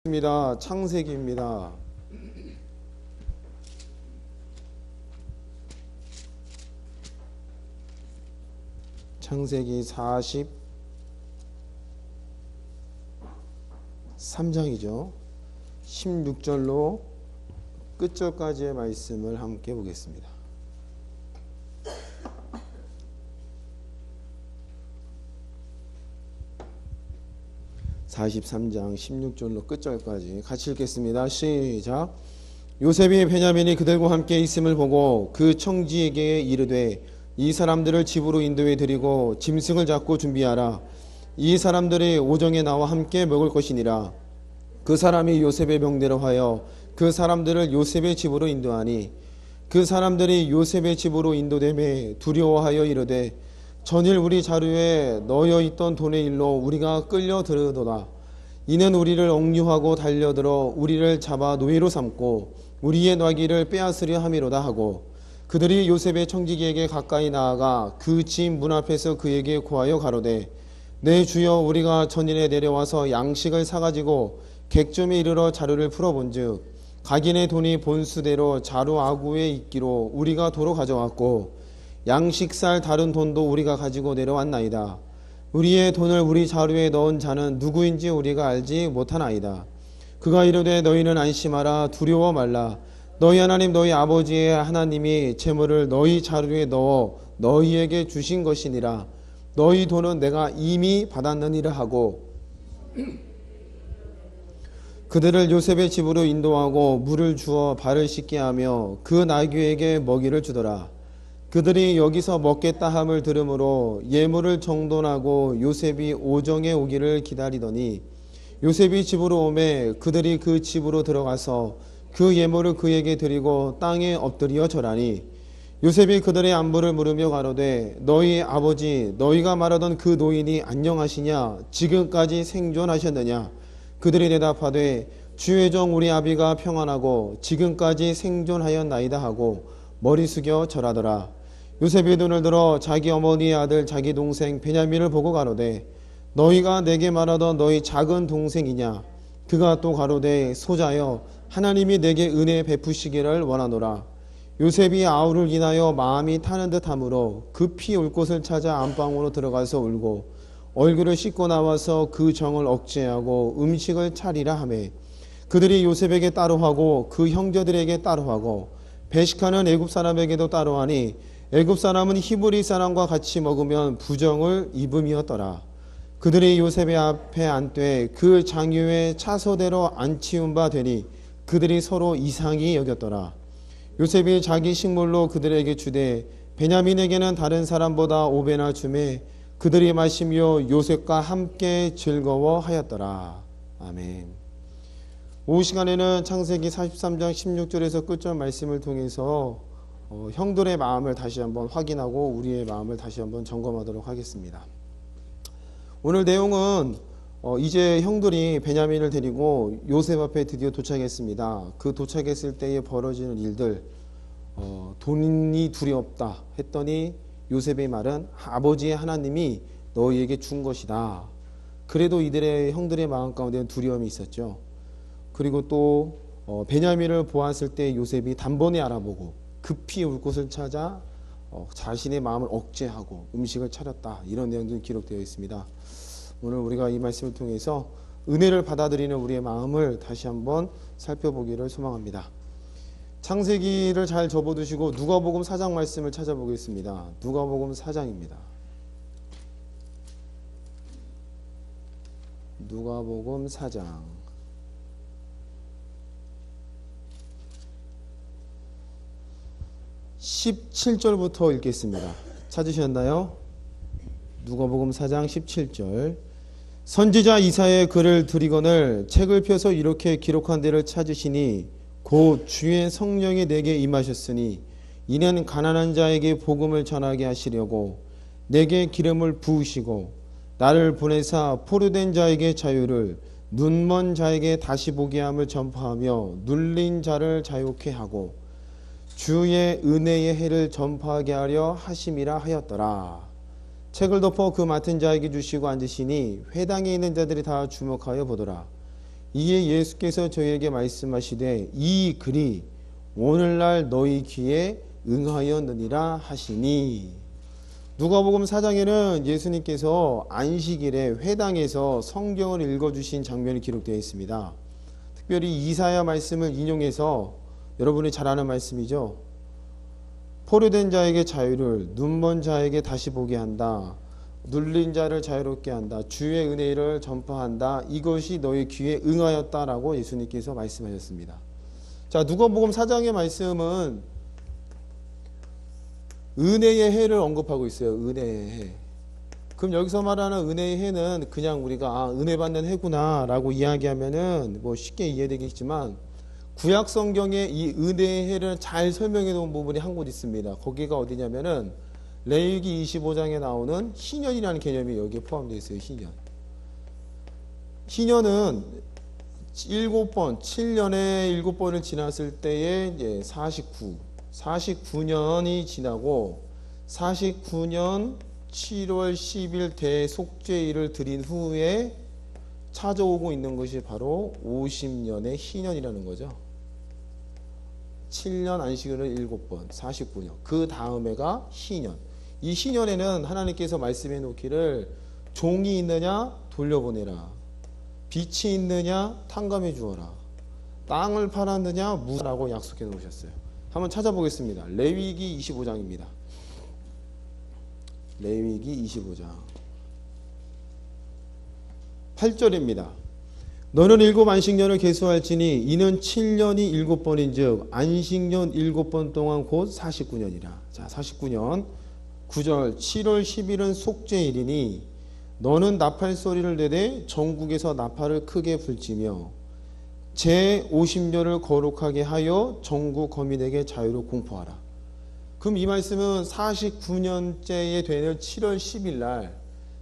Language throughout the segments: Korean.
입니다. 창세기입니다. 창세기 43장이죠. 16절로 끝절까지의 말씀을 함께 보겠습니다. (43장) 16절로 끝절까지 같이 읽겠습니다. 시작. 요셉이 베냐민이 그들과 함께 있음을 보고 그 청지에게 이르되 이 사람들을 집으로 인도해 드리고 짐승을 잡고 준비하라. 이 사람들이 오정에 나와 함께 먹을 것이니라. 그 사람이 요셉의 명대로 하여 그 사람들을 요셉의 집으로 인도하니 그 사람들이 요셉의 집으로 인도되매 두려워하여 이르되 전일 우리 자루에 넣어 있던 돈의 일로 우리가 끌려 들으도다. 이는 우리를 억류하고 달려들어 우리를 잡아 노예로 삼고 우리의 나귀를 빼앗으려 함이로다 하고 그들이 요셉의 청지기에게 가까이 나아가 그 집 문 앞에서 그에게 고하여 가로되 내 주여 우리가 전일에 내려와서 양식을 사가지고 객점에 이르러 자루를 풀어본즉 각인의 돈이 본수대로 자루 아구에 있기로 우리가 도로 가져왔고 양식살 다른 돈도 우리가 가지고 내려왔나이다. 우리의 돈을 우리 자루에 넣은 자는 누구인지 우리가 알지 못하나이다. 그가 이르되 너희는 안심하라. 두려워 말라. 너희 하나님 너희 아버지의 하나님이 재물을 너희 자루에 넣어 너희에게 주신 것이니라. 너희 돈은 내가 이미 받았느니라 하고 그들을 요셉의 집으로 인도하고 물을 주어 발을 씻게 하며 그 나귀에게 먹이를 주더라. 그들이 여기서 먹겠다 함을 들으므로 예물을 정돈하고 요셉이 오정에 오기를 기다리더니 요셉이 집으로 오매 그들이 그 집으로 들어가서 그 예물을 그에게 드리고 땅에 엎드려 절하니 요셉이 그들의 안부를 물으며 가로되 너희 아버지 너희가 말하던 그 노인이 안녕하시냐? 지금까지 생존하셨느냐? 그들이 대답하되 주의 종 우리 아비가 평안하고 지금까지 생존하였나이다 하고 머리 숙여 절하더라. 요셉이 눈을 들어 자기 어머니의 아들 자기 동생 베냐민을 보고 가로되 너희가 내게 말하던 너희 작은 동생이냐? 그가 또 가로되 소자여 하나님이 내게 은혜 베푸시기를 원하노라. 요셉이 아우를 인하여 마음이 타는 듯하므로 급히 울 곳을 찾아 안방으로 들어가서 울고 얼굴을 씻고 나와서 그 정을 억제하고 음식을 차리라 하매 그들이 요셉에게 따로하고 그 형제들에게 따로하고 배식하는 애굽 사람에게도 따로하니 애굽 사람은 히브리 사람과 같이 먹으면 부정을 입음이었더라. 그들이 요셉의 앞에 앉되 그 장유의 차소대로 안 치운 바 되니 그들이 서로 이상히 여겼더라. 요셉이 자기 식물로 그들에게 주되 베냐민에게는 다른 사람보다 5배나 주매 그들이 마시며 요셉과 함께 즐거워하였더라. 아멘. 오후 시간에는 창세기 43장 16절에서 끝절 말씀을 통해서 형들의 마음을 다시 한번 확인하고 우리의 마음을 다시 한번 점검하도록 하겠습니다. 오늘 내용은 이제 형들이 베냐민을 데리고 요셉 앞에 드디어 도착했습니다. 그 도착했을 때에 벌어지는 일들, 돈이 두렵다 했더니 요셉의 말은 아버지의 하나님이 너희에게 준 것이다. 그래도 이들의 형들의 마음 가운데는 두려움이 있었죠. 그리고 또 베냐민을 보았을 때 요셉이 단번에 알아보고 급히 울 곳을 찾아 자신의 마음을 억제하고 음식을 차렸다. 이런 내용들이 기록되어 있습니다. 오늘 우리가 이 말씀을 통해서 은혜를 받아들이는 우리의 마음을 다시 한번 살펴보기를 소망합니다. 창세기를 잘 접어두시고 누가복음 4장 말씀을 찾아보겠습니다. 누가복음 4장입니다. 누가복음 4장 17절부터 읽겠습니다. 찾으셨나요? 누가복음 4장 17절. 선지자 이사야의 글을 드리거늘 책을 펴서 이렇게 기록한 데를 찾으시니 곧 주의 성령이 내게 임하셨으니 이는 가난한 자에게 복음을 전하게 하시려고 내게 기름을 부으시고 나를 보내사 포로된 자에게 자유를 눈먼 자에게 다시 보게 함을 전파하며 눌린 자를 자유케 하고 주의 은혜의 해를 전파하게 하려 하심이라 하였더라. 책을 덮어 그 맡은 자에게 주시고 앉으시니 회당에 있는 자들이 다 주목하여 보더라. 이에 예수께서 저희에게 말씀하시되 이 글이 오늘날 너희 귀에 응하였느니라 하시니. 누가복음 4장에는 예수님께서 안식일에 회당에서 성경을 읽어주신 장면이 기록되어 있습니다. 특별히 이사야 말씀을 인용해서 여러분이 잘 아는 말씀이죠. 포로된 자에게 자유를, 눈먼 자에게 다시 보게 한다. 눌린 자를 자유롭게 한다. 주의 은혜를 전파한다. 이것이 너희 귀에 응하였다라고 예수님께서 말씀하셨습니다. 자, 누가복음 4장의 말씀은 은혜의 해를 언급하고 있어요. 은혜의 해. 그럼 여기서 말하는 은혜의 해는 그냥 우리가 은혜 받는 해구나 라고 이야기하면은 뭐 쉽게 이해되겠지만, 구약 성경에 이 은혜의 해를 잘 설명해 놓은 부분이 한 곳 있습니다. 거기가 어디냐면은 레위기 25장에 나오는 희년이라는 개념이 여기에 포함되어 있어요. 희년. 희년은 7번, 7년에 7번을 지났을 때에 이제 49년이 지나고 49년 7월 10일 대속죄일을 드린 후에 찾아오고 있는 것이 바로 50년의 희년이라는 거죠. 7년 안식일을 7번, 49년. 그 다음에가 희년. 이 희년에는 하나님께서 말씀해 놓기를 종이 있느냐 돌려보내라, 빛이 있느냐 탕감해 주어라, 땅을 팔았느냐 무라고 약속해 놓으셨어요. 한번 찾아보겠습니다. 레위기 25장입니다. 레위기 25장 8절입니다. 너는 7 안식년을 계수할지니 이는 7년이 7번인즉 안식년 7번 동안 곧 49년이라. 자, 49년 9절 7월 10일은 속죄일이니 너는 나팔 소리를 내되 전국에서 나팔을 크게 불지며 제 50년을 거룩하게 하여 전국 거민에게 자유를 공포하라. 그럼 이 말씀은 49년째에 되는 7월 10일 날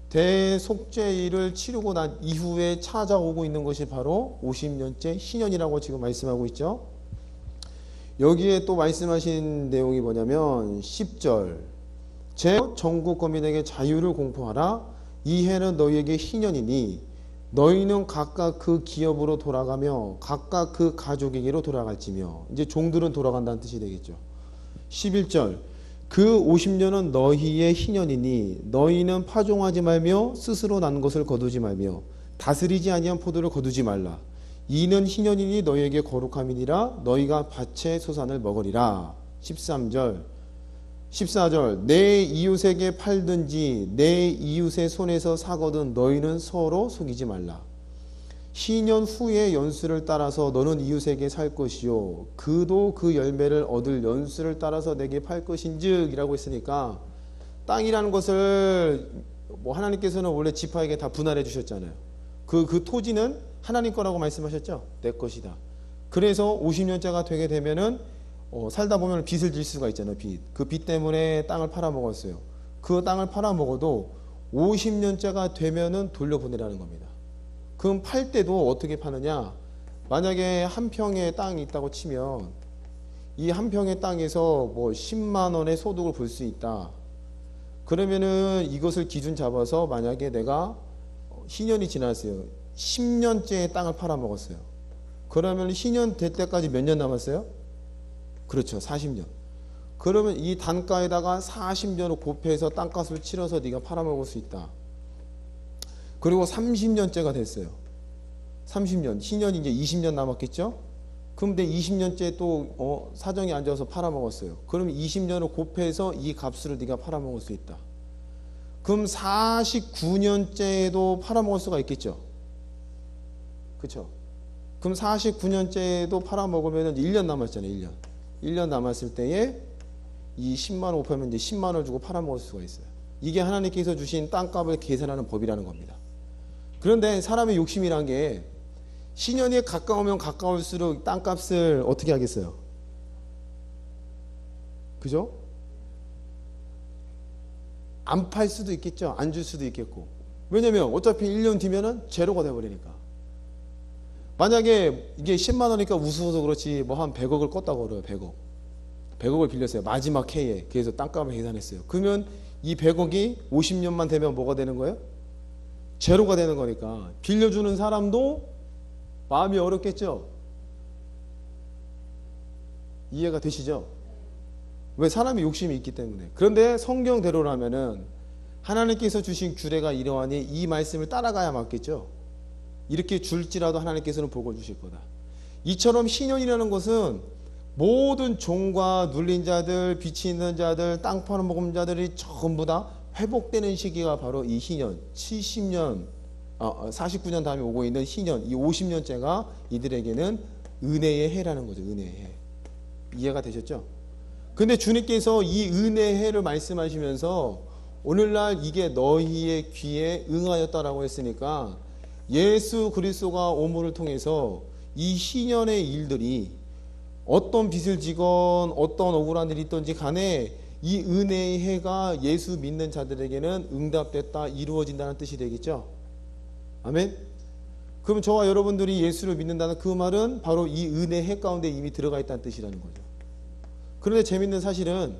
대속죄일을 치르고 난 이후에 찾아오고 있는 것이 바로 50년째 희년이라고 지금 말씀하고 있죠. 여기에 또 말씀하신 내용이 뭐냐면 10절 제 전국 거민에게 자유를 공포하라. 이 해는 너희에게 희년이니 너희는 각각 그 기업으로 돌아가며 각각 그 가족에게로 돌아갈지며. 이제 종들은 돌아간다는 뜻이 되겠죠. 11절 그 50년은 너희의 희년이니 너희는 파종하지 말며 스스로 난 것을 거두지 말며 다스리지 아니한 포도를 거두지 말라. 이는 희년이니 너희에게 거룩함이니라. 너희가 밭의 소산을 먹으리라. 13절 14절 내 이웃에게 팔든지 내 이웃의 손에서 사거든 너희는 서로 속이지 말라. 희년 후의 연수를 따라서 너는 이웃에게 살 것이요 그도 그 열매를 얻을 연수를 따라서 내게 팔 것인즉 이라고 했으니까 땅이라는 것을 하나님께서는 원래 지파에게 다 분할해 주셨잖아요. 그 토지는 하나님 거라고 말씀하셨죠. 내 것이다. 그래서 50년째가 되게 되면은 살다 보면 빚을 질 수가 있잖아요. 빚. 그 빚 때문에 땅을 팔아먹었어요. 그 땅을 팔아먹어도 50년째가 되면은 돌려보내라는 겁니다. 그럼 팔 때도 어떻게 파느냐? 만약에 한 평의 땅이 있다고 치면 이 한 평의 땅에서 10만 원의 소득을 볼 수 있다. 그러면은 이것을 기준 잡아서 만약에 내가 희년이 지났어요. 10년째의 땅을 팔아먹었어요. 그러면 희년 될 때까지 몇 년 남았어요? 그렇죠. 40년. 그러면 이 단가에다가 40년을 곱해서 땅값을 치러서 네가 팔아먹을 수 있다. 그리고 30년째가 됐어요. 30년. 희년이 이제 20년 남았겠죠? 그런데 20년째 또 사정이 안 좋아서 팔아먹었어요. 그럼 20년을 곱해서 이 값으로 네가 팔아먹을 수 있다. 그럼 49년째에도 팔아먹을 수가 있겠죠? 그렇죠? 그럼 49년째에도 팔아먹으면 1년 남았잖아요. 1년. 1년 남았을 때에 이 10만 원 곱하면 이제 10만 원을 주고 팔아먹을 수가 있어요. 이게 하나님께서 주신 땅값을 계산하는 법이라는 겁니다. 그런데 사람의 욕심이란 게 신년이 가까우면 가까울수록 땅값을 어떻게 하겠어요? 그죠? 안 팔 수도 있겠죠. 안 줄 수도 있겠고. 왜냐면 어차피 1년 뒤면은 제로가 돼버리니까. 만약에 이게 10만 원이니까 우스워서 그렇지 한 100억을 껐다고 그래요. 100억을 빌렸어요. 마지막 해에. 그래서 땅값을 계산했어요. 그러면 이 100억이 50년만 되면 뭐가 되는 거예요? 제로가 되는 거니까 빌려주는 사람도 마음이 어렵겠죠? 이해가 되시죠? 왜? 사람이 욕심이 있기 때문에. 그런데 성경대로라면은 하나님께서 주신 규례가 이러하니 이 말씀을 따라가야 맞겠죠? 이렇게 줄지라도 하나님께서는 복을 주실 거다. 이처럼 신년이라는 것은 모든 종과 눌린 자들, 빛이 있는 자들, 땅 파는 자들이 전부 다 회복되는 시기가 바로 이 희년, 70년, 49년 다음에 오고 있는 희년, 이 50년째가 이들에게는 은혜의 해라는 거죠. 은혜의 해. 이해가 되셨죠? 근데 주님께서 이 은혜의 해를 말씀하시면서 오늘날 이게 너희의 귀에 응하였다라고 했으니까 예수 그리스도가 오므를 통해서 이 희년의 일들이 어떤 빚을 지건 어떤 억울한 일이 있든지 간에 이 은혜의 해가 예수 믿는 자들에게는 응답됐다, 이루어진다는 뜻이 되겠죠. 아멘. 그럼 저와 여러분들이 예수를 믿는다는 그 말은 바로 이 은혜의 해 가운데 이미 들어가 있다는 뜻이라는 거죠. 그런데 재밌는 사실은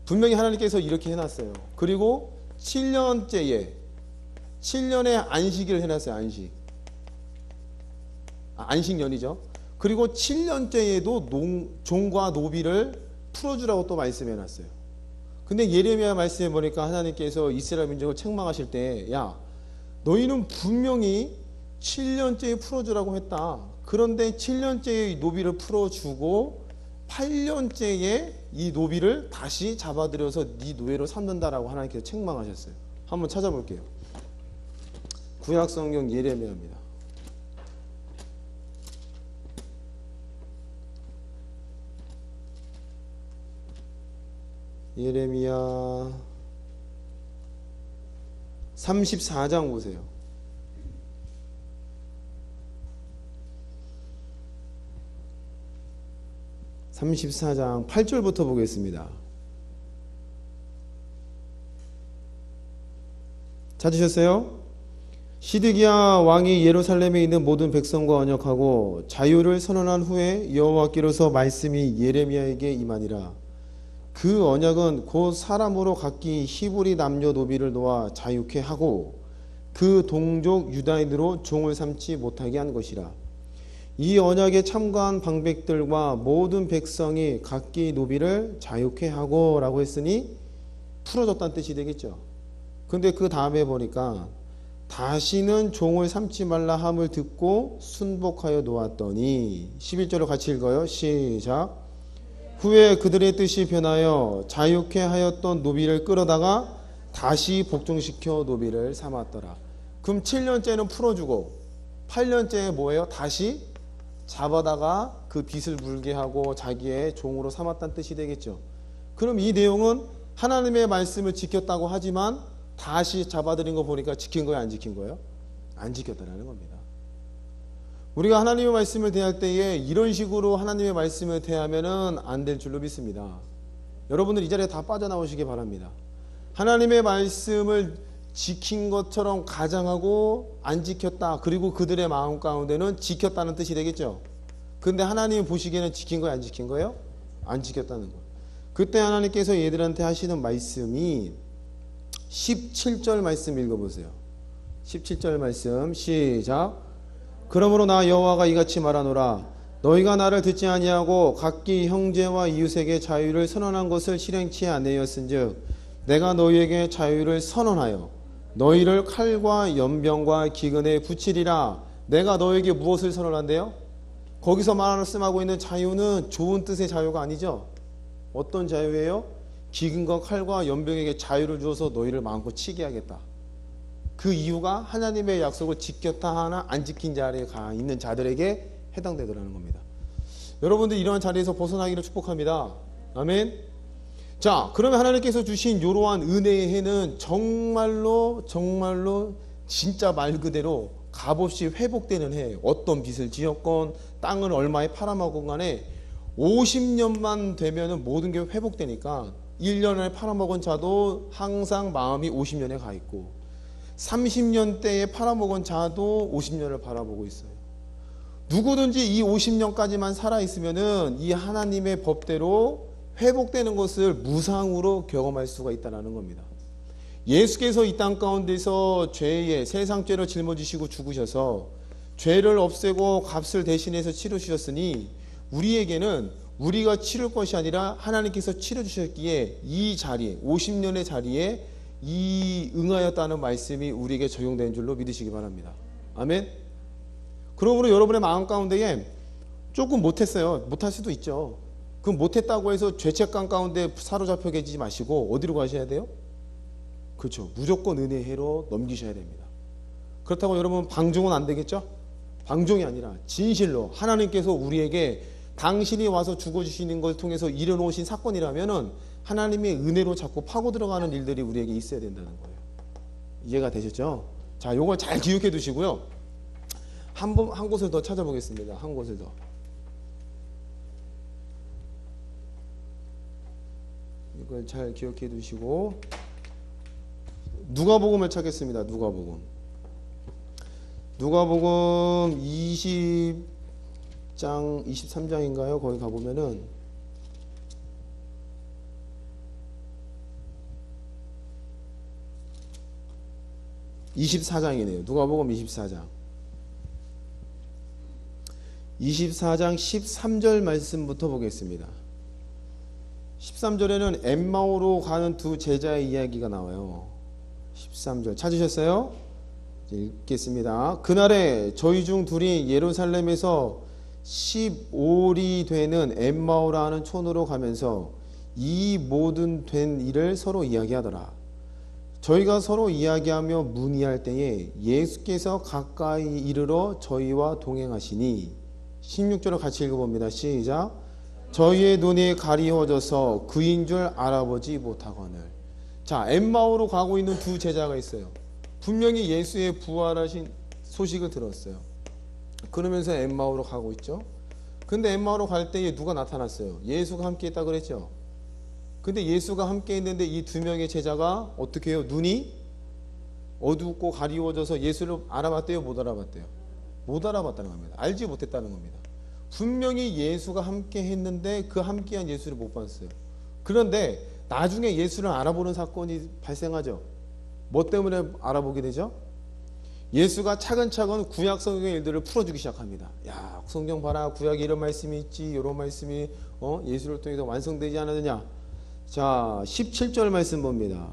분명히 하나님께서 이렇게 해놨어요. 그리고 7년째에 7년의 안식일을 해놨어요. 안식년이죠. 그리고 7년째에도 종과 노비를 풀어주라고 또 말씀해놨어요. 근데 예레미야 말씀해 보니까 하나님께서 이스라엘 민족을 책망하실 때, 야, 너희는 분명히 7년째에 풀어주라고 했다. 그런데 7년째의 노비를 풀어주고 8년째에 이 노비를 다시 잡아들여서 네 노예로 삼는다라고 하나님께서 책망하셨어요. 한번 찾아볼게요. 구약성경 예레미야입니다. 예레미야 34장 보세요. 34장 8절부터 보겠습니다. 찾으셨어요? 시드기야 왕이 예루살렘에 있는 모든 백성과 언약하고 자유를 선언한 후에 여호와께로서 말씀이 예레미야에게 임하니라. 그 언약은 곧 사람으로 각기 히브리 남녀 노비를 놓아 자유케 하고 그 동족 유다인으로 종을 삼지 못하게 한 것이라. 이 언약에 참가한 방백들과 모든 백성이 각기 노비를 자유케 하고 라고 했으니 풀어줬다는 뜻이 되겠죠. 근데 그 다음에 보니까 다시는 종을 삼지 말라 함을 듣고 순복하여 놓았더니 11절을 같이 읽어요. 시작. 후에 그들의 뜻이 변하여 자유케 하였던 노비를 끌어다가 다시 복종시켜 노비를 삼았더라. 그럼 7년째는 풀어주고 8년째에 뭐예요? 다시 잡아다가 그 빚을 물게 하고 자기의 종으로 삼았다는 뜻이 되겠죠. 그럼 이 내용은 하나님의 말씀을 지켰다고 하지만 다시 잡아들인 거 보니까 지킨 거예요? 안 지킨 거예요? 안 지켰다는 겁니다. 우리가 하나님의 말씀을 대할 때에 이런 식으로 하나님의 말씀을 대하면은 안 될 줄로 믿습니다. 여러분들 이 자리에 다 빠져나오시기 바랍니다. 하나님의 말씀을 지킨 것처럼 가장하고 안 지켰다. 그리고 그들의 마음 가운데는 지켰다는 뜻이 되겠죠. 근데 하나님이 보시기에는 지킨 거예요? 안 지킨 거예요? 안 지켰다는 거예요. 그때 하나님께서 얘들한테 하시는 말씀이 17절 말씀 읽어보세요. 17절 말씀 시작. 그러므로 나 여호와가 이같이 말하노라. 너희가 나를 듣지 아니하고 각기 형제와 이웃에게 자유를 선언한 것을 실행치 아니하였은즉 내가 너희에게 자유를 선언하여 너희를 칼과 연병과 기근에 붙이리라. 내가 너희에게 무엇을 선언한대요? 거기서 말씀하고 있는 자유는 좋은 뜻의 자유가 아니죠. 어떤 자유예요? 기근과 칼과 연병에게 자유를 주어서 너희를 마음껏 치게 하겠다. 그 이유가 하나님의 약속을 지켰다 하나 안 지킨 자리에 가 있는 자들에게 해당되더라는 겁니다. 여러분들 이러한 자리에서 벗어나기를 축복합니다. 아멘. 자, 그러면 하나님께서 주신 이러한 은혜의 해는 정말로 진짜 말 그대로 값없이 회복되는 해예요. 어떤 빚을 지었건 땅을 얼마에 팔아먹은 간에 50년만 되면 모든 게 회복되니까 1년에 팔아먹은 자도 항상 마음이 50년에 가 있고 30년대에 팔아먹은 자도 50년을 바라보고 있어요. 누구든지 이 50년까지만 살아있으면은 이 하나님의 법대로 회복되는 것을 무상으로 경험할 수가 있다는 겁니다. 예수께서 이 땅 가운데서 죄의 세상 죄를 짊어지시고 죽으셔서 죄를 없애고 값을 대신해서 치르주셨으니 우리에게는 우리가 치를 것이 아니라 하나님께서 치러주셨기에 이 자리에 50년의 자리에 이 응하였다는 말씀이 우리에게 적용된 줄로 믿으시기 바랍니다. 아멘. 그러므로 여러분의 마음 가운데에 조금 못했어요. 못할 수도 있죠. 그럼 못했다고 해서 죄책감 가운데 사로잡혀 계시지 마시고 어디로 가셔야 돼요? 그렇죠. 무조건 은혜로 넘기셔야 됩니다. 그렇다고 여러분 방종은 안 되겠죠? 방종이 아니라 진실로 하나님께서 우리에게 당신이 와서 죽어주시는 걸 통해서 일어놓으신 사건이라면은 하나님의 은혜로 자꾸 파고 들어가는 일들이 우리에게 있어야 된다는 거예요. 이해가 되셨죠? 자, 요걸 잘 기억해 두시고요. 한 곳을 더 찾아보겠습니다. 한 곳을 더. 이걸 잘 기억해 두시고 누가복음을 찾겠습니다. 누가복음 20장 23장인가요? 거기 가보면은 24장이네요. 누가복음 24장 13절 말씀부터 보겠습니다. 13절에는 엠마오로 가는 두 제자의 이야기가 나와요. 13절 찾으셨어요? 읽겠습니다. 그날에 저희 중 둘이 예루살렘에서 15리 되는 엠마오라 하는 촌으로 가면서 이 모든 된 일을 서로 이야기하더라. 저희가 서로 이야기하며 문의할 때에 예수께서 가까이 이르러 저희와 동행하시니 16절을 같이 읽어봅니다. 시작. 저희의 눈이 가리워져서 그인 줄 알아보지 못하거늘. 자, 엠마오로 가고 있는 두 제자가 있어요. 분명히 예수의 부활하신 소식을 들었어요. 그러면서 엠마오로 가고 있죠. 근데 엠마오로 갈 때에 누가 나타났어요? 예수가 함께 있다 그랬죠. 근데 예수가 함께 있는데 이 두 명의 제자가 어떻게 해요? 눈이 어둡고 가리워져서 예수를 알아봤대요? 못 알아봤대요? 못 알아봤다는 겁니다. 알지 못했다는 겁니다. 분명히 예수가 함께 했는데 그 함께한 예수를 못 봤어요. 그런데 나중에 예수를 알아보는 사건이 발생하죠. 뭐 때문에 알아보게 되죠? 예수가 차근차근 구약 성경의 일들을 풀어주기 시작합니다. 야, 성경 봐라. 구약에 이런 말씀이 있지. 이런 말씀이 예수를 통해서 완성되지 않았느냐. 자, 17절 말씀 봅니다.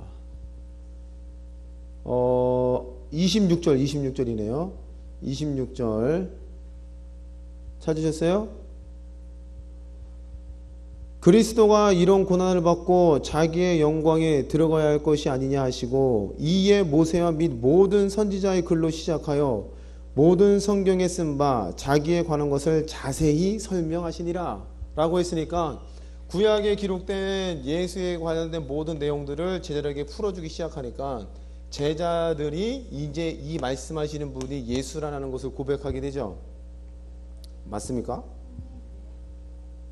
26절이네요. 26절 찾으셨어요? 그리스도가 이런 고난을 받고 자기의 영광에 들어가야 할 것이 아니냐 하시고 이에 모세와 및 모든 선지자의 글로 시작하여 모든 성경에 쓴 바 자기에 관한 것을 자세히 설명하시니라 라고 했으니까 구약에 기록된 예수에 관련된 모든 내용들을 제자들에게 풀어주기 시작하니까 제자들이 이제 이 말씀하시는 분이 예수라는 것을 고백하게 되죠. 맞습니까?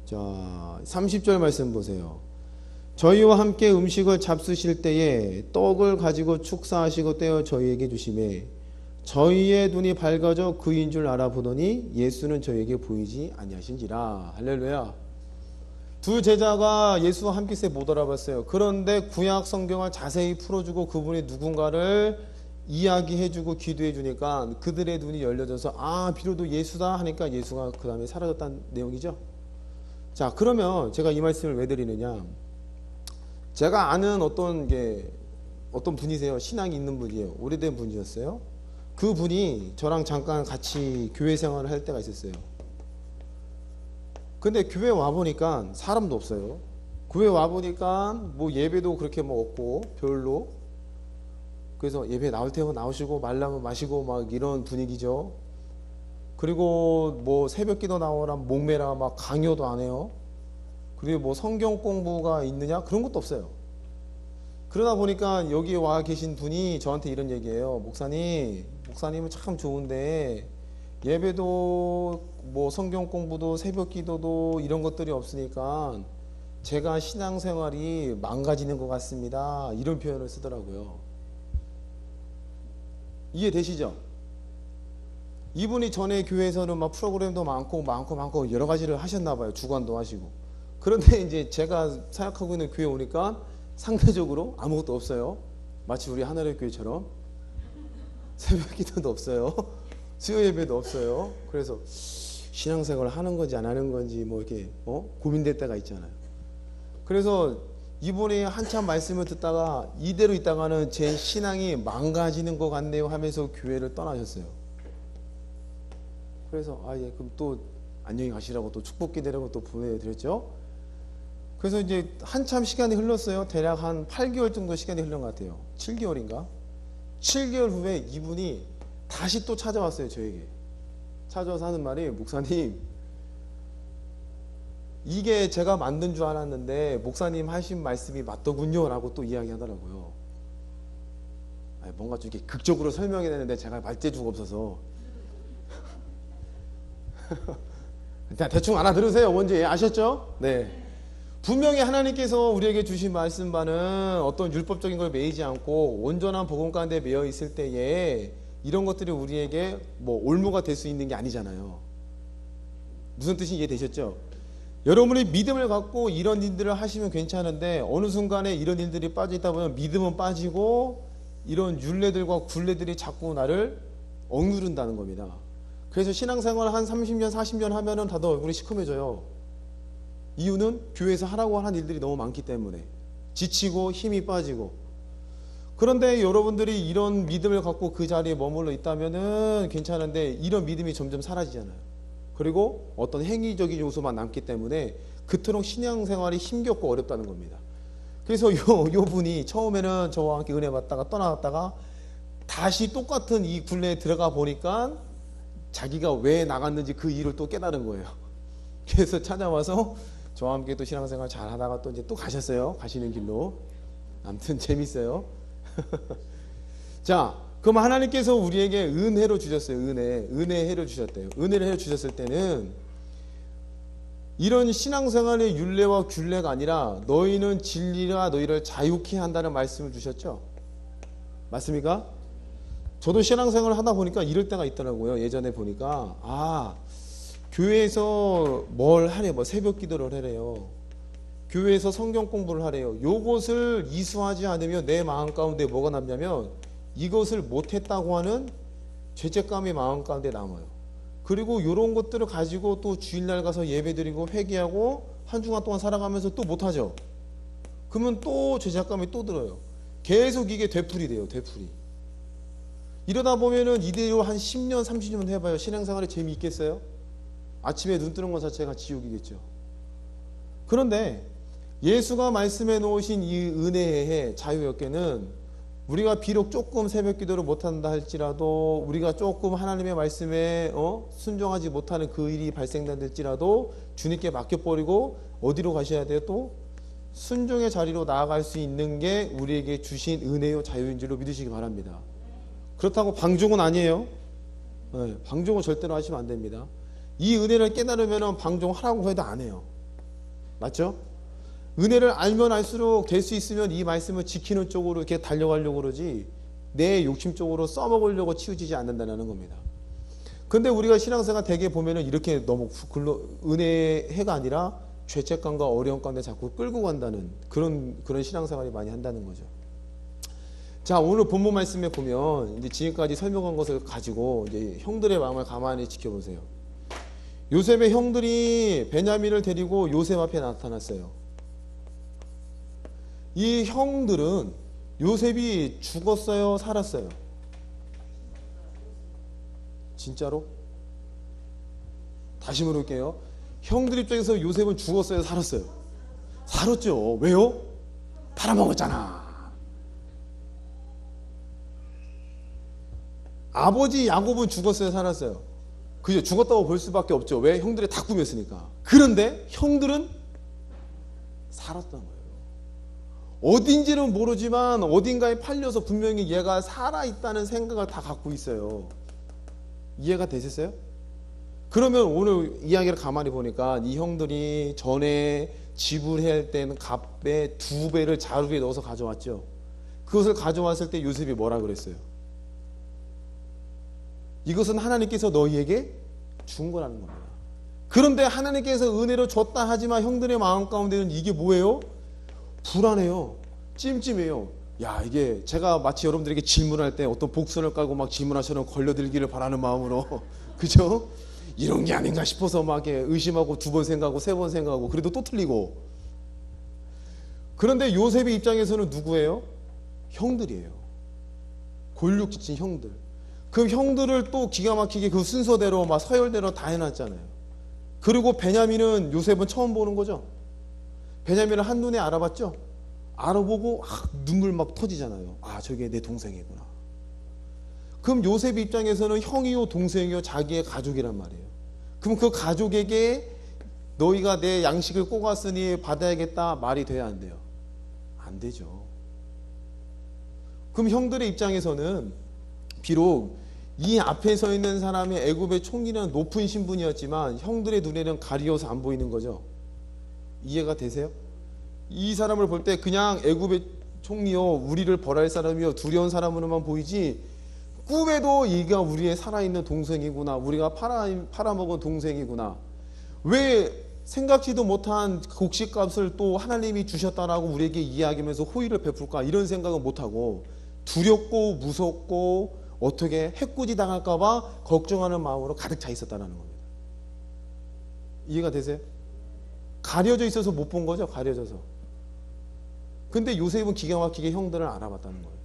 자, 30절 말씀 보세요. 저희와 함께 음식을 잡수실 때에 떡을 가지고 축사하시고 떼어 저희에게 주시매 저희의 눈이 밝아져 그인 줄 알아보더니 예수는 저희에게 보이지 아니하신지라. 할렐루야. 두 제자가 예수와 함께 있을 때 못 알아봤어요. 그런데 구약 성경을 자세히 풀어주고 그분이 누군가를 이야기해주고 기도해주니까 그들의 눈이 열려져서 아, 비로도 예수다 하니까 예수가 그 다음에 사라졌다는 내용이죠. 자, 그러면 제가 이 말씀을 왜 드리느냐. 제가 아는 어떤 분이세요. 신앙이 있는 분이에요. 오래된 분이었어요. 그 분이 저랑 잠깐 같이 교회 생활을 할 때가 있었어요. 근데 교회 와보니까 사람도 없어요. 교회 와보니까 뭐 예배도 그렇게 뭐 없고 별로. 그래서 예배 나올 때면 나오시고 말라면 마시고 막 이런 분위기죠. 그리고 뭐 새벽기도 나오라 목매라 막 강요도 안 해요. 그리고 뭐 성경 공부가 있느냐 그런 것도 없어요. 그러다 보니까 여기 와 계신 분이 저한테 이런 얘기예요. 목사님은 참 좋은데 예배도 뭐 성경 공부도 새벽기도도 이런 것들이 없으니까 제가 신앙생활이 망가지는 것 같습니다. 이런 표현을 쓰더라고요. 이해되시죠? 이분이 전에 교회에서는 막 프로그램도 많고 여러 가지를 하셨나 봐요. 주관도 하시고. 그런데 이제 제가 사역하고 있는 교회 오니까 상대적으로 아무것도 없어요. 마치 우리 하늘의 교회처럼 새벽 기도도 없어요. 수요 예배도 없어요. 그래서 신앙생활을 하는 건지 안 하는 건지 뭐 이렇게 고민될 때가 있잖아요. 그래서 이번에 한참 말씀을 듣다가 이대로 있다가는 제 신앙이 망가지는 것 같네요 하면서 교회를 떠나셨어요. 그래서 예, 그럼 또 안녕히 가시라고 또 축복 기대라고 또 보내드렸죠. 그래서 이제 한참 시간이 흘렀어요. 대략 한 8개월 정도 시간이 흘른 것 같아요. 7개월인가? 7개월 후에 이분이 다시 또 찾아왔어요. 저에게 찾아와서 하는 말이, 목사님, 이게 제가 만든 줄 알았는데 목사님 하신 말씀이 맞더군요 라고 또 이야기하더라고요. 뭔가 좀 이렇게 극적으로 설명해야 되는데 제가 말재주가 없어서 대충 알아들으세요. 뭔지 아셨죠? 네. 분명히 하나님께서 우리에게 주신 말씀과는 어떤 율법적인 걸 매이지 않고 온전한 복음 가운데 매여 있을 때에 이런 것들이 우리에게 뭐 올무가 될 수 있는 게 아니잖아요. 무슨 뜻인지 이해되셨죠? 여러분이 믿음을 갖고 이런 일들을 하시면 괜찮은데 어느 순간에 이런 일들이 빠져있다 보면 믿음은 빠지고 이런 율례들과 굴례들이 자꾸 나를 억누른다는 겁니다. 그래서 신앙생활 한 30년 40년 하면은 다들 얼굴이 시커매져요. 이유는 교회에서 하라고 하는 일들이 너무 많기 때문에 지치고 힘이 빠지고. 그런데 여러분들이 이런 믿음을 갖고 그 자리에 머물러 있다면은 괜찮은데 이런 믿음이 점점 사라지잖아요. 그리고 어떤 행위적인 요소만 남기 때문에 그토록 신앙생활이 힘겹고 어렵다는 겁니다. 그래서 요 분이 처음에는 저와 함께 은혜 받다가 떠나갔다가 다시 똑같은 이 굴레에 들어가 보니까 자기가 왜 나갔는지 그 이유를 또 깨달은 거예요. 그래서 찾아와서 저와 함께 또 신앙생활 잘 하다가 또 이제 또 가셨어요. 가시는 길로. 아무튼 재밌어요. 자, 그럼 하나님께서 우리에게 은혜로 주셨어요. 은혜를 주셨대요. 은혜를 주셨을 때는 이런 신앙생활의 율례와 균례가 아니라 너희는 진리가 너희를 자유케 한다는 말씀을 주셨죠. 맞습니까? 저도 신앙생활을 하다 보니까 이럴 때가 있더라고요. 예전에 보니까 교회에서 뭘 하래요. 뭐 새벽 기도를 하래요. 교회에서 성경 공부를 하래요. 요것을 이수하지 않으면 내 마음 가운데 뭐가 남냐면 이것을 못했다고 하는 죄책감이 마음 가운데 남아요. 그리고 이런 것들을 가지고 또 주일날 가서 예배드리고 회개하고 한 주간 동안 살아가면서 또 못하죠. 그러면 또 죄책감이 또 들어요. 계속 이게 되풀이 돼요. 되풀이. 이러다 보면은 이대로 한 10년 30년 해봐요. 신앙생활에 재미있겠어요? 아침에 눈 뜨는 것 자체가 지옥이겠죠. 그런데 예수가 말씀해 놓으신 이 은혜의 해 자유였게는 우리가 비록 조금 새벽 기도를 못한다 할지라도 우리가 조금 하나님의 말씀에 순종하지 못하는 그 일이 발생된다할지라도 주님께 맡겨버리고 어디로 가셔야 돼요? 또 순종의 자리로 나아갈 수 있는 게 우리에게 주신 은혜요 자유인 줄로 믿으시기 바랍니다. 그렇다고 방종은 아니에요. 네, 방종은 절대로 하시면 안 됩니다. 이 은혜를 깨달으면 방종하라고 해도 안 해요. 맞죠? 은혜를 알면 알수록 될 수 있으면 이 말씀을 지키는 쪽으로 이렇게 달려가려고 그러지 내 욕심 쪽으로 써먹으려고 치우치지 않는다는 겁니다. 근데 우리가 신앙생활 대개 보면은 이렇게 너무 은혜의 해가 아니라 죄책감과 어려움 가운데 자꾸 끌고 간다는 그런 신앙생활이 많이 한다는 거죠. 자, 오늘 본문 말씀에 보면 이제 지금까지 설명한 것을 가지고 이제 형들의 마음을 가만히 지켜보세요. 요셉의 형들이 베냐민을 데리고 요셉 앞에 나타났어요. 이 형들은 요셉이 죽었어요? 살았어요? 진짜로? 다시 물을게요. 형들 입장에서 요셉은 죽었어요? 살았어요? 살았죠. 왜요? 팔아먹었잖아. 아버지 야곱은 죽었어요? 살았어요? 그죠? 죽었다고 볼 수밖에 없죠. 왜? 형들이 다 꾸몄으니까. 그런데 형들은 살았던 거예요. 어딘지는 모르지만 어딘가에 팔려서 분명히 얘가 살아있다는 생각을 다 갖고 있어요. 이해가 되셨어요? 그러면 오늘 이야기를 가만히 보니까 이 형들이 전에 지불해야 할 때는 값의 2배를 자루에 넣어서 가져왔죠. 그것을 가져왔을 때 요셉이 뭐라 그랬어요? 이것은 하나님께서 너희에게 준 거라는 겁니다. 그런데 하나님께서 은혜로 줬다 하지만 형들의 마음 가운데는 이게 뭐예요? 불안해요. 찜찜해요. 야, 이게 제가 마치 여러분들에게 질문할 때 어떤 복선을 깔고 막 질문하처럼 걸려들기를 바라는 마음으로 그죠? 이런 게 아닌가 싶어서 막 의심하고 2번 생각하고 3번 생각하고 그래도 또 틀리고. 그런데 요셉의 입장에서는 누구예요? 형들이에요. 골육지친 형들. 그 형들을 또 기가 막히게 그 순서대로 막 서열대로 다 해놨잖아요. 그리고 베냐민은 요셉은 처음 보는 거죠. 베냐민을 한눈에 알아봤죠. 알아보고 눈물 막 터지잖아요. 아, 저게 내 동생이구나. 그럼 요셉 입장에서는 형이요 동생이요 자기의 가족이란 말이에요. 그럼 그 가족에게 너희가 내 양식을 꼬갔으니 받아야겠다 말이 돼야 안 돼요? 안 되죠. 그럼 형들의 입장에서는 비록 이 앞에 서 있는 사람이 애굽의 총리라는 높은 신분이었지만 형들의 눈에는 가리워서 안 보이는 거죠. 이해가 되세요? 이 사람을 볼 때 그냥 애굽의 총리요, 우리를 벌할 사람이요, 두려운 사람으로만 보이지 꿈에도 이가 우리의 살아있는 동생이구나, 우리가 팔아먹은 동생이구나. 왜 생각지도 못한 곡식값을 또 하나님이 주셨다라고 우리에게 이야기하면서 호의를 베풀까, 이런 생각은 못하고 두렵고 무섭고 어떻게 해코지 당할까봐 걱정하는 마음으로 가득 차 있었다는 겁니다. 이해가 되세요? 가려져 있어서 못 본 거죠. 가려져서. 근데 요셉은 기가 막히게 형들을 알아봤다는 거예요.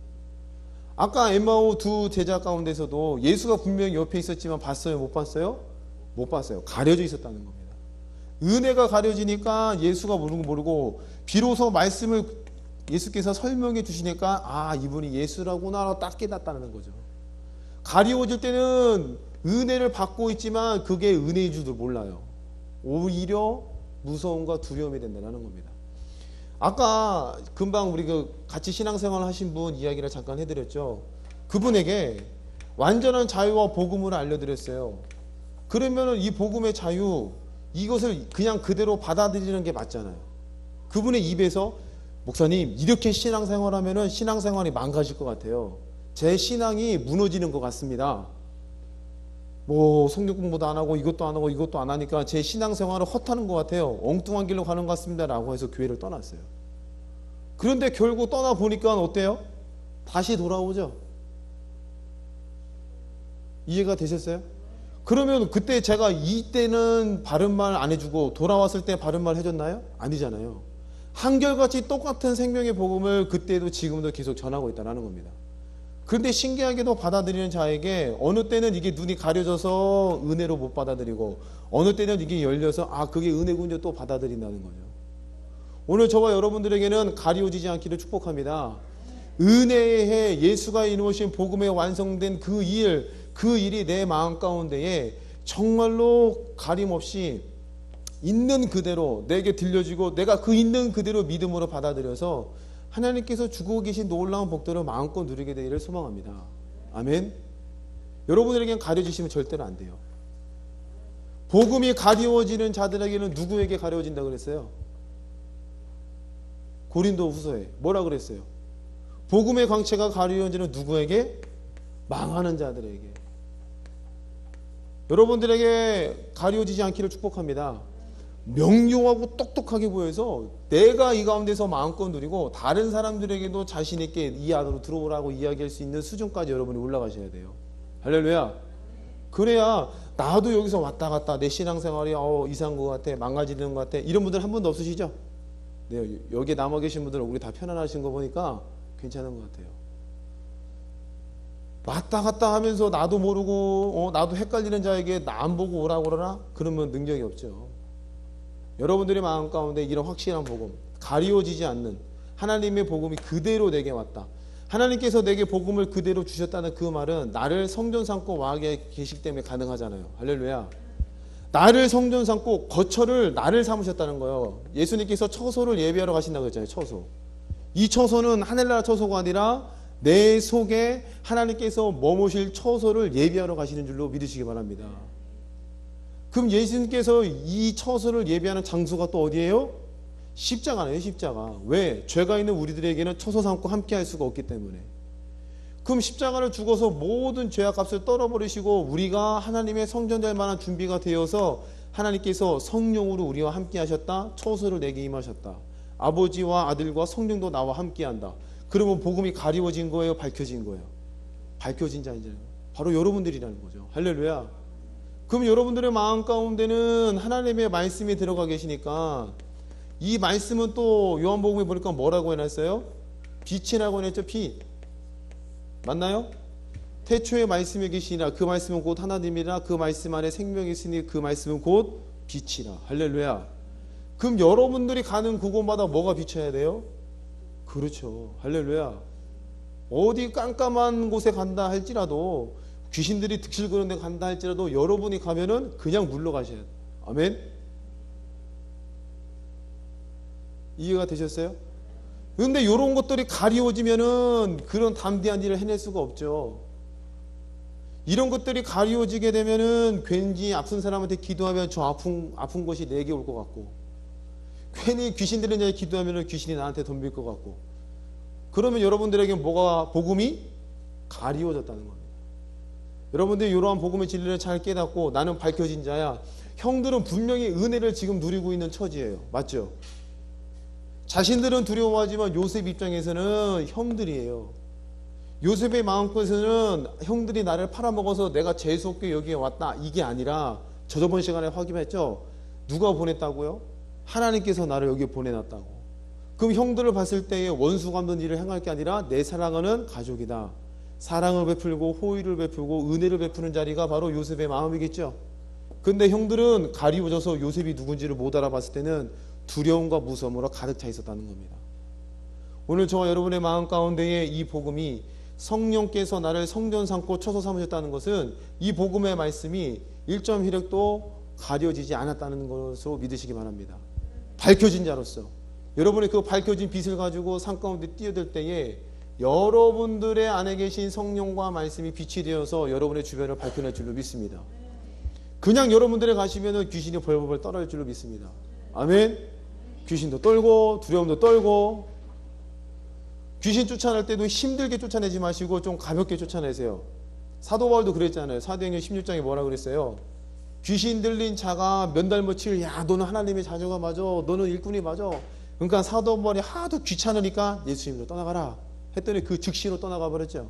아까 엠마오 2 제자 가운데서도 예수가 분명히 옆에 있었지만 봤어요? 못 봤어요? 못 봤어요. 가려져 있었다는 겁니다. 은혜가 가려지니까 예수가 모르고 비로소 말씀을 예수께서 설명해 주시니까 아, 이분이 예수라구나 딱 깨닫다는 거죠. 가리워질 때는 은혜를 받고 있지만 그게 은혜인 줄도 몰라요. 오히려 무서움과 두려움이 된다는 겁니다. 아까 금방 우리 같이 신앙생활 하신 분 이야기를 잠깐 해드렸죠. 그분에게 완전한 자유와 복음을 알려드렸어요. 그러면 이 복음의 자유, 이것을 그냥 그대로 받아들이는 게 맞잖아요. 그분의 입에서 목사님, 이렇게 신앙생활하면 신앙생활이 망가질 것 같아요. 제 신앙이 무너지는 것 같습니다. 뭐 성경 공부도 안 하고 이것도 안 하고 이것도 안 하니까 제 신앙생활을 헛하는 것 같아요. 엉뚱한 길로 가는 것 같습니다 라고 해서 교회를 떠났어요. 그런데 결국 떠나보니까 어때요? 다시 돌아오죠. 이해가 되셨어요? 그러면 그때 제가 이때는 바른말 안 해주고 돌아왔을 때 바른말 해줬나요? 아니잖아요. 한결같이 똑같은 생명의 복음을 그때도 지금도 계속 전하고 있다는 겁니다. 그런데 신기하게도 받아들이는 자에게 어느 때는 이게 눈이 가려져서 은혜로 못 받아들이고 어느 때는 이게 열려서 아, 그게 은혜군요 또 받아들인다는 거죠. 오늘 저와 여러분들에게는 가리워지지 않기를 축복합니다. 은혜의 해, 예수가 이루신 복음에 완성된 그 일이 내 마음 가운데에 정말로 가림없이 있는 그대로 내게 들려지고 내가 그 있는 그대로 믿음으로 받아들여서 하나님께서 주고 계신 놀라운 복들을 마음껏 누리게 되기를 소망합니다. 아멘. 여러분들에게는 가려지시면 절대로 안 돼요. 복음이 가리워지는 자들에게는 누구에게 가려진다 그랬어요? 고린도 후서에 뭐라 그랬어요? 복음의 광채가 가리워지는 누구에게? 망하는 자들에게. 여러분들에게 가리워지지 않기를 축복합니다. 명료하고 똑똑하게 보여서 내가 이 가운데서 마음껏 누리고 다른 사람들에게도 자신 있게 이 안으로 들어오라고 이야기할 수 있는 수준까지 여러분이 올라가셔야 돼요. 할렐루야. 그래야 나도 여기서 왔다 갔다 내 신앙생활이 이상한 것 같아, 망가지는 것 같아, 이런 분들 한 분도 없으시죠? 네, 여기에 남아 계신 분들 우리 다 편안하신 거 보니까 괜찮은 것 같아요. 왔다 갔다 하면서 나도 모르고 나도 헷갈리는 자에게 나 안 보고 오라고 그러나? 그러면 능력이 없죠. 여러분들의 마음 가운데 이런 확실한 복음, 가리워지지 않는 하나님의 복음이 그대로 내게 왔다. 하나님께서 내게 복음을 그대로 주셨다는 그 말은 나를 성전 삼고 와 계시기 때문에 가능하잖아요. 할렐루야. 나를 성전 삼고 거처를 나를 삼으셨다는 거예요. 예수님께서 처소를 예비하러 가신다고 했잖아요. 처소. 이 처소는 하늘나라 처소가 아니라 내 속에 하나님께서 머무실 처소를 예비하러 가시는 줄로 믿으시기 바랍니다. 그럼 예수님께서 이 처소를 예비하는 장소가 또 어디예요? 십자가네요. 십자가. 왜? 죄가 있는 우리들에게는 처소 삼고 함께 할 수가 없기 때문에. 그럼 십자가를 죽어서 모든 죄악 값을 떨어버리시고 우리가 하나님의 성전 될 만한 준비가 되어서 하나님께서 성령으로 우리와 함께 하셨다. 처소를 내게 임하셨다. 아버지와 아들과 성령도 나와 함께 한다. 그러면 복음이 가리워진 거예요? 밝혀진 거예요? 밝혀진 자이잖아요. 바로 여러분들이라는 거죠. 할렐루야. 그럼 여러분들의 마음 가운데는 하나님의 말씀이 들어가 계시니까 이 말씀은 또 요한복음에 보니까 뭐라고 해놨어요? 빛이라고 해놨죠. 빛. 맞나요? 태초에 말씀이 계시니라 그 말씀은 곧 하나님이라 그 말씀 안에 생명이 있으니 그 말씀은 곧 빛이라. 할렐루야. 그럼 여러분들이 가는 그곳마다 뭐가 비춰야 돼요? 그렇죠. 할렐루야. 어디 깜깜한 곳에 간다 할지라도 귀신들이 득실거리는 데 간다 할지라도 여러분이 가면은 그냥 물러가셔야 돼요. 아멘. 이해가 되셨어요? 그런데 이런 것들이 가리워지면은 그런 담대한 일을 해낼 수가 없죠. 이런 것들이 가리워지게 되면은 괜히 아픈 사람한테 기도하면 저 아픈 것이 내게 올 것 같고, 괜히 귀신 들린 자에 기도하면은 귀신이 나한테 덤빌 것 같고, 그러면 여러분들에게 뭐가 복음이 가리워졌다는 겁니다. 여러분들이 이러한 복음의 진리를 잘 깨닫고 나는 밝혀진 자야. 형들은 분명히 은혜를 지금 누리고 있는 처지예요. 맞죠? 자신들은 두려워하지만 요셉 입장에서는 형들이에요. 요셉의 마음속에서는 형들이 나를 팔아먹어서 내가 재수없게 여기에 왔다 이게 아니라 저번 시간에 확인했죠. 누가 보냈다고요? 하나님께서 나를 여기 보내놨다고. 그럼 형들을 봤을 때에 원수가 없는 일을 행할 게 아니라 내 사랑하는 가족이다. 사랑을 베풀고 호의를 베풀고 은혜를 베푸는 자리가 바로 요셉의 마음이겠죠. 근데 형들은 가리워져서 요셉이 누군지를 못 알아봤을 때는 두려움과 무서움으로 가득 차 있었다는 겁니다. 오늘 저와 여러분의 마음 가운데에 이 복음이 성령께서 나를 성전 삼고 처소 삼으셨다는 것은 이 복음의 말씀이 1점 휘력도 가려지지 않았다는 것으로 믿으시기 바랍니다. 밝혀진 자로서 여러분이 그 밝혀진 빛을 가지고 산 가운데 뛰어들 때에 여러분들의 안에 계신 성령과 말씀이 빛이 되어서 여러분의 주변을 밝혀낼 줄로 믿습니다. 그냥 여러분들에 가시면 귀신이 벌벌 떨어질 줄로 믿습니다. 아멘. 귀신도 떨고 두려움도 떨고, 귀신 쫓아낼 때도 힘들게 쫓아내지 마시고 좀 가볍게 쫓아내세요. 사도 바울도 그랬잖아요. 사도행전 16장에 뭐라 그랬어요? 귀신 들린 자가 면달못칠, 야 너는 하나님의 자녀가 맞아, 너는 일꾼이 맞아. 그러니까 사도 바울이 하도 귀찮으니까 예수님으로 떠나가라 했더니 그 즉시로 떠나가 버렸죠.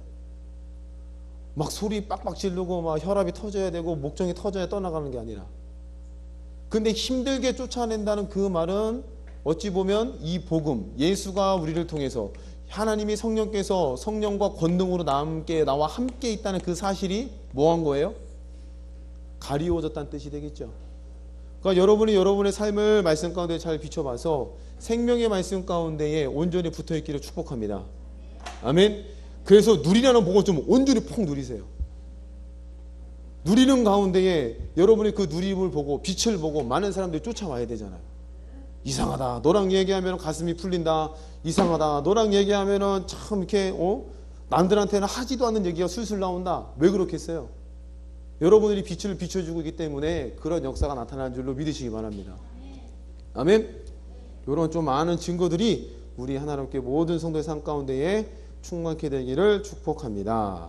막 소리 빡빡 지르고 막 혈압이 터져야 되고 목정이 터져야 떠나가는 게 아니라, 근데 힘들게 쫓아낸다는 그 말은 어찌 보면 이 복음, 예수가 우리를 통해서 하나님이 성령께서 성령과 권능으로 나와 함께 있다는 그 사실이 뭐한 거예요? 가리워졌다는 뜻이 되겠죠. 그러니까 여러분이 여러분의 삶을 말씀 가운데 잘 비춰봐서 생명의 말씀 가운데에 온전히 붙어있기를 축복합니다. 아멘. 그래서 누리라는 복을 좀 온전히 폭 누리세요. 누리는 가운데에 여러분이 그 누림을 보고 빛을 보고 많은 사람들이 쫓아와야 되잖아요. 이상하다, 너랑 얘기하면 가슴이 풀린다. 이상하다, 너랑 얘기하면 참 이렇게 남들한테는 하지도 않는 얘기가 술술 나온다. 왜 그렇겠어요? 여러분들이 빛을 비춰주고 있기 때문에 그런 역사가 나타나는 줄로 믿으시기 바랍니다. 아멘. 이런 좀 많은 증거들이 우리 하나님께 모든 성도의 삶 가운데에 충만케 되기를 축복합니다.